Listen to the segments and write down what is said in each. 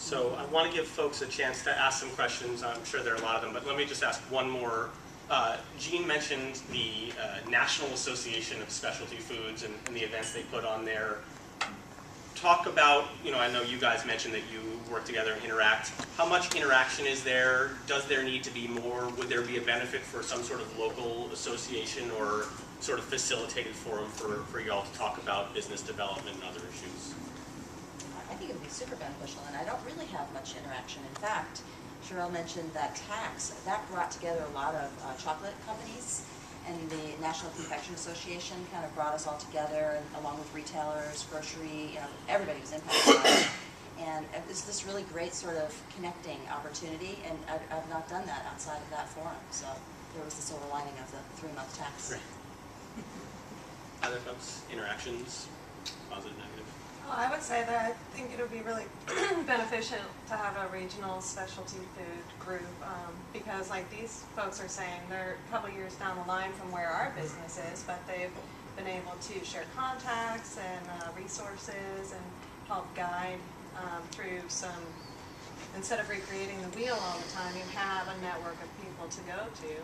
So I want to give folks a chance to ask some questions. I'm sure there are a lot of them, but let me just ask one more. Jean mentioned the National Association of Specialty Foods and the events they put on there. Talk about, I know you guys mentioned that you work together and interact. How much interaction is there? Does there need to be more? Would there be a benefit for some sort of local association or sort of facilitated forum for y'all to talk about business development and other issues? I think it would be super beneficial, and I don't really have much interaction. In fact, Cheryl mentioned that tax, that brought together a lot of chocolate companies, and the National Confection Association kind of brought us all together, and along with retailers, grocery, everybody was impacted by it. And it was this really great sort of connecting opportunity, and I've not done that outside of that forum, so there was the silver lining of the 3-month tax. Right. Other folks, interactions, positive, negative? Well, I would say that I think it would be really beneficial to have a regional specialty food group because like these folks are saying, they're a couple years down the line from where our business is, but they've been able to share contacts and resources and help guide through some, instead of recreating the wheel all the time, you have a network of people to go to.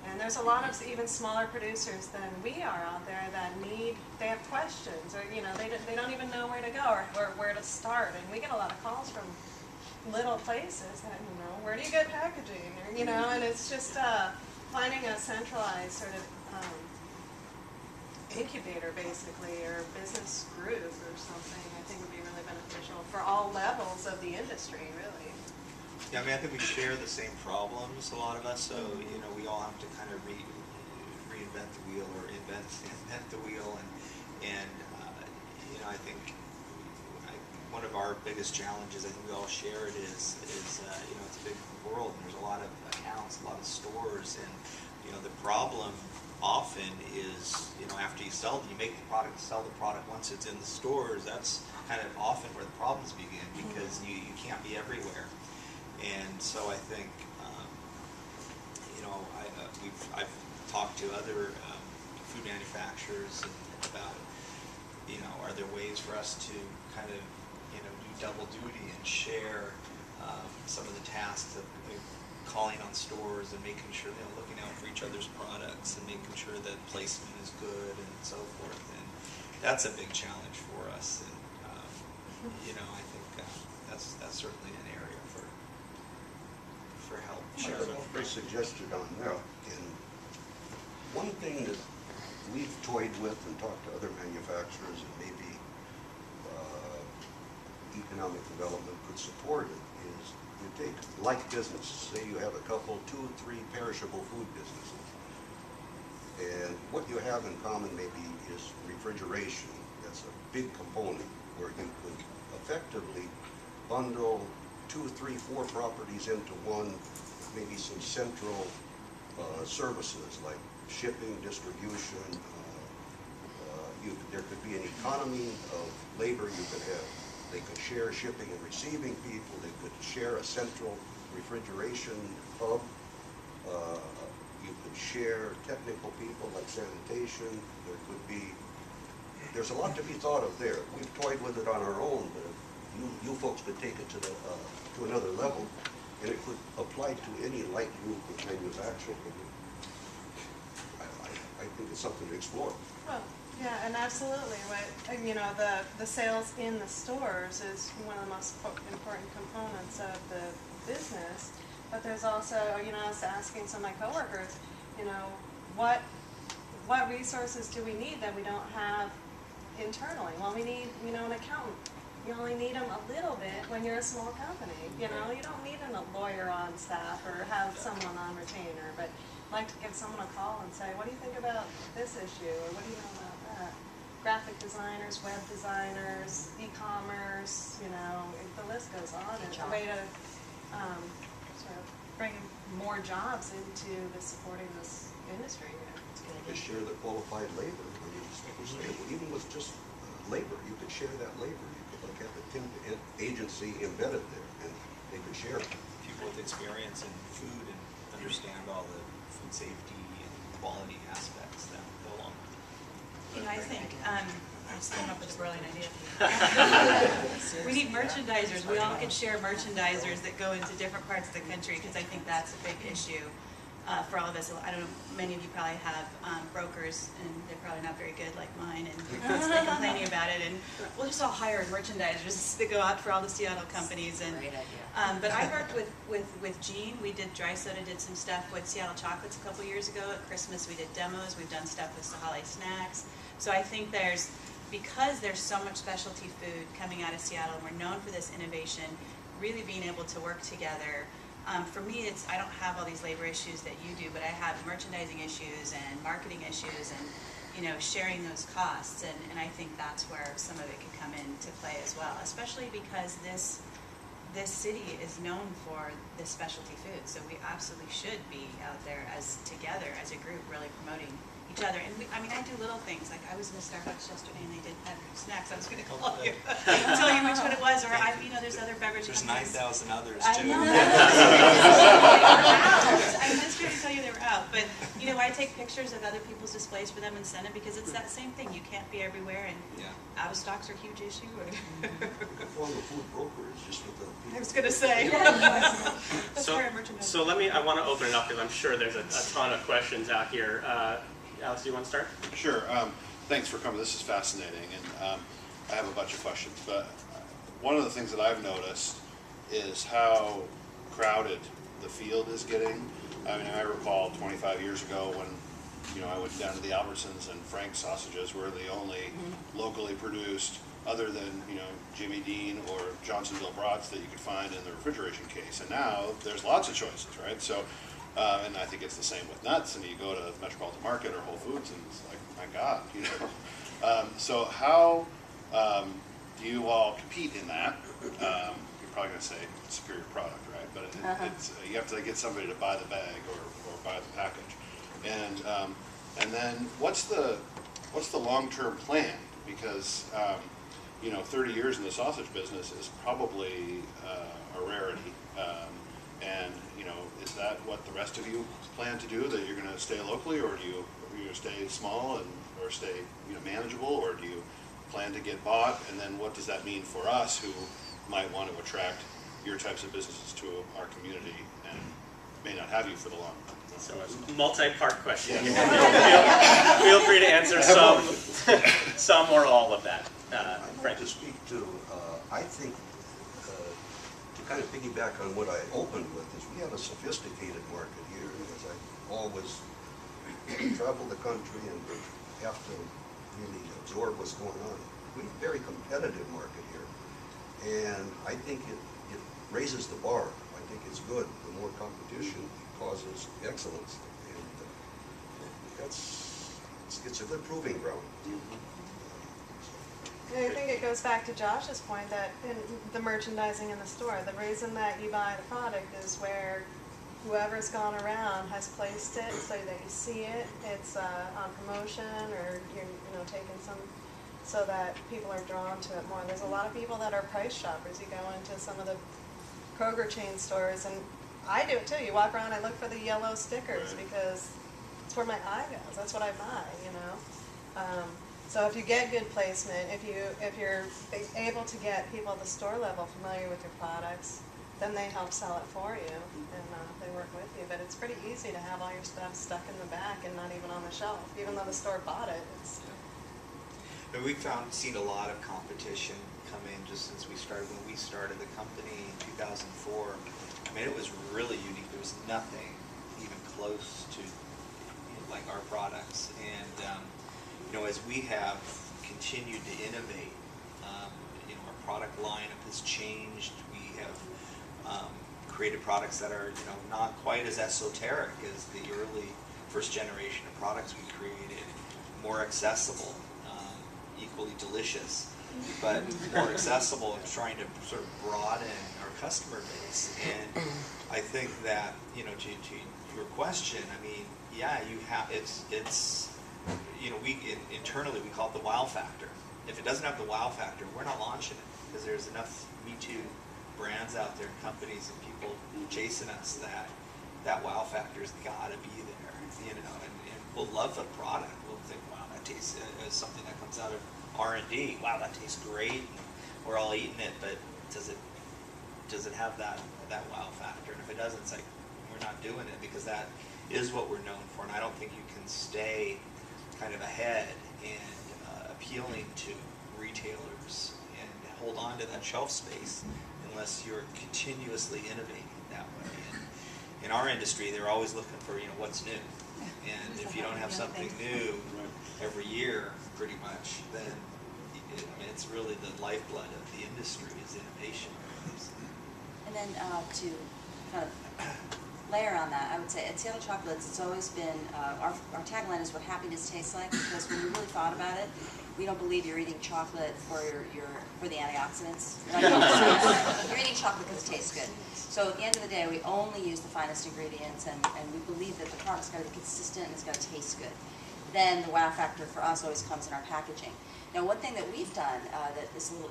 And there's a lot of even smaller producers than we are out there that they have questions, or they don't even know where to go or where to start. And we get a lot of calls from little places that where do you get packaging, or and it's just finding a centralized sort of incubator basically, or business group or something. I think would be really beneficial for all levels of the industry, really. Yeah, I think we share the same problems, a lot of us, so, we all have to kind of reinvent the wheel or invent the wheel, and I think one of our biggest challenges, I think we all share it, is it's a big world, and there's a lot of accounts, a lot of stores, and, the problem often is, after you make the product, sell the product, once it's in the stores, that's kind of often where the problems begin, because you can't be everywhere. And so I think, I've talked to other food manufacturers about, are there ways for us to kind of, do double duty and share some of the tasks of calling on stores and making sure, looking out for each other's products and making sure that placement is good and so forth. And that's a big challenge for us. And, I think that's certainly an area for help. Sure. Very suggested on there. And one thing that we've toyed with and talked to other manufacturers and maybe economic development could support it is you take like businesses, say you have a couple, 2 or 3 perishable food businesses. And what you have in common maybe is refrigeration. That's a big component where you could effectively bundle 2, 3, 4 properties into one, maybe some central services like shipping, distribution. There could be an economy of labor you could have. They could share shipping and receiving people. They could share a central refrigeration hub. You could share technical people like sanitation. There's a lot to be thought of there. We've toyed with it on our own, but you folks could take it to another level, and it could apply to any light group of manufacturing. I think it's something to explore. Well, yeah, and absolutely. The sales in the stores is one of the most important components of the business. But there's also, I was asking some of my coworkers, what resources do we need that we don't have internally? Well, we need, an accountant. You only need them a little bit when you're a small company. You don't need a lawyer on staff or have someone on retainer. But I like to give someone a call and say, what do you think about this issue? Or what do you know about that? Graphic designers, web designers, e-commerce, the list goes on. It's a way to sort of bring more jobs into supporting this industry. To share the qualified labor. Even with just labor, you could share that labor. You could have a temp agency embedded there, and they could share it. People with experience in food and understand all the food safety and quality aspects that go along with it. I think I just came up with a brilliant idea. We need merchandisers. We all could share merchandisers that go into different parts of the country, because I think that's a big issue for all of us. I don't know, many of you probably have brokers, and they're probably not very good like mine, and you're constantly complaining about it. And we'll just all hire merchandisers to go out for all the Seattle companies. And Great idea. but I worked with Gene. We did Dry Soda, did some stuff with Seattle Chocolates a couple years ago. At Christmas, we did demos. We've done stuff with Sahale Snacks. So I think because there's so much specialty food coming out of Seattle, and we're known for this innovation, really being able to work together. For me, I don't have all these labor issues that you do, but I have merchandising issues and marketing issues, and sharing those costs. And I think that's where some of it could come into play as well, especially because this city is known for this specialty food. So we absolutely should be out there together as a group, really promoting each other. And I do little things, like I was in a Starbucks yesterday and they did have snacks. I was going to call you, tell you which one it was, or there's other beverage There's companies. 9,000 others I too. know. They were out. I was going to tell you they were out, but I take pictures of other people's displays for them and send them, because it's that same thing. You can't be everywhere, and Yeah. out of stocks are a huge issue. Well, the food broker is just with the people. I was going to say. That's So, where merchandise. so I want to open it up because I'm sure there's a ton of questions out here. Alex, do you want to start? Sure. Thanks for coming. This is fascinating, and I have a bunch of questions. But one of the things that I've noticed is how crowded the field is getting. I recall 25 years ago when I went down to the Albertsons, and Frank's sausages were the only locally produced, other than Jimmy Dean or Johnsonville brats, that you could find in the refrigeration case. And now there's lots of choices, right? So. And I think it's the same with nuts, and you go to Metropolitan Market or Whole Foods, and it's like, my God, So how do you all compete in that? You're probably going to say superior product, right? But it's you have to get somebody to buy the bag or buy the package, and then what's the long-term plan? Because 30 years in the sausage business is probably a rarity. And is that what the rest of you plan to do? That you're going to stay locally, or do you stay small or stay manageable, or do you plan to get bought? And then what does that mean for us, who might want to attract your types of businesses to our community and may not have you for the long run? So a multi-part question. Feel free to answer some or all of that. I'd Frank. like to speak to, I think, to kind of piggyback on what I opened with, is we have a sophisticated market here. As I always travel the country and have to really absorb what's going on. We have a very competitive market here. And I think it raises the bar. I think it's good. The more competition causes excellence. And it's a good proving ground. I think it goes back to Josh's point that in the merchandising in the store, the reason that you buy the product is where whoever's gone around has placed it so that you see it. It's on promotion, or you're taking some, so that people are drawn to it more. There's a lot of people that are price shoppers. You go into some of the Kroger chain stores, and I do it too. You walk around, I look for the yellow stickers because it's where my eye goes. That's what I buy, So if you get good placement, if you're able to get people at the store level familiar with your products, then they help sell it for you, and they work with you. But it's pretty easy to have all your stuff stuck in the back and not even on the shelf, even though the store bought it. But we've seen a lot of competition come in just since we started. When we started the company in 2004, it was really unique. There was nothing even close to like our products. And as we have continued to innovate, our product lineup has changed. We have created products that are not quite as esoteric as the early first generation of products we created. More accessible, equally delicious, but more accessible, and trying to sort of broaden our customer base. And I think that to your question, you have it's we internally we call it the wow factor. If it doesn't have the wow factor, we're not launching it, because there's enough Me Too brands out there, companies and people chasing us that wow factor's got to be there, and we'll love the product. We'll think, wow, that tastes as something that comes out of R&D. Wow, that tastes great. And we're all eating it, but does it have that wow factor? And if it doesn't, it's like we're not doing it, because that is what we're known for. And I don't think you can stay kind of ahead and appealing to retailers and hold on to that shelf space unless you're continuously innovating that way. And in our industry, they're always looking for, what's new. And if you don't have something new every year, pretty much, then it's really the lifeblood of the industry is innovation. And then to kind of layer on that, I would say at Seattle Chocolates, it's always been, our tagline is what happiness tastes like, because when we really thought about it, we don't believe you're eating chocolate for the antioxidants. You're eating chocolate because it tastes good. So at the end of the day, we only use the finest ingredients, and we believe that the product's got to be consistent and it's got to taste good. Then the wow factor for us always comes in our packaging. Now, one thing that we've done that is a little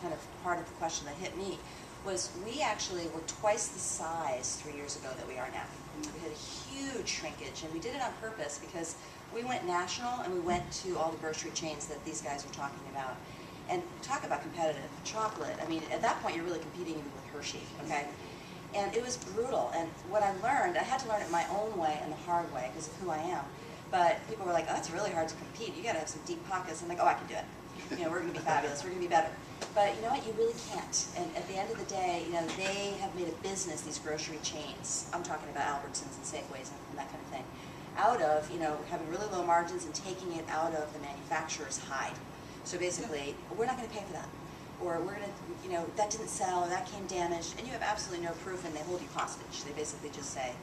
kind of part of the question that hit me was we actually were twice the size 3 years ago that we are now. We had a huge shrinkage, and we did it on purpose because we went national and we went to all the grocery chains that these guys were talking about. And talk about competitive chocolate. I mean, at that point, you're really competing even with Hershey, okay? And it was brutal. And what I learned, I had to learn it my own way and the hard way because of who I am. But people were like, oh, it's really hard to compete. You got to have some deep pockets. I'm like, oh, I can do it. We're going to be fabulous. We're going to be better. But you know what? You really can't. And at the end of the day, they have made a business, these grocery chains. I'm talking about Albertsons and Safeways and that kind of thing, out of, having really low margins and taking it out of the manufacturer's hide. So basically, we're not going to pay for that. Or we're going to, that didn't sell, or that came damaged, and you have absolutely no proof, and they hold you hostage. They basically just say,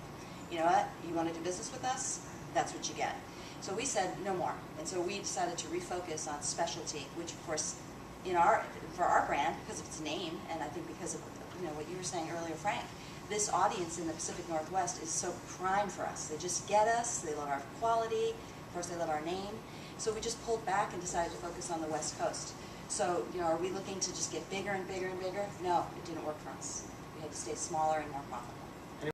you know what, you want to do business with us? That's what you get. So we said no more. And so we decided to refocus on specialty, which of course, for our brand, because of its name, and I think because of what you were saying earlier, Frank, this audience in the Pacific Northwest is so prime for us. They just get us, they love our quality, of course they love our name. So we just pulled back and decided to focus on the West Coast. So, are we looking to just get bigger and bigger and bigger? No, it didn't work for us. We had to stay smaller and more profitable.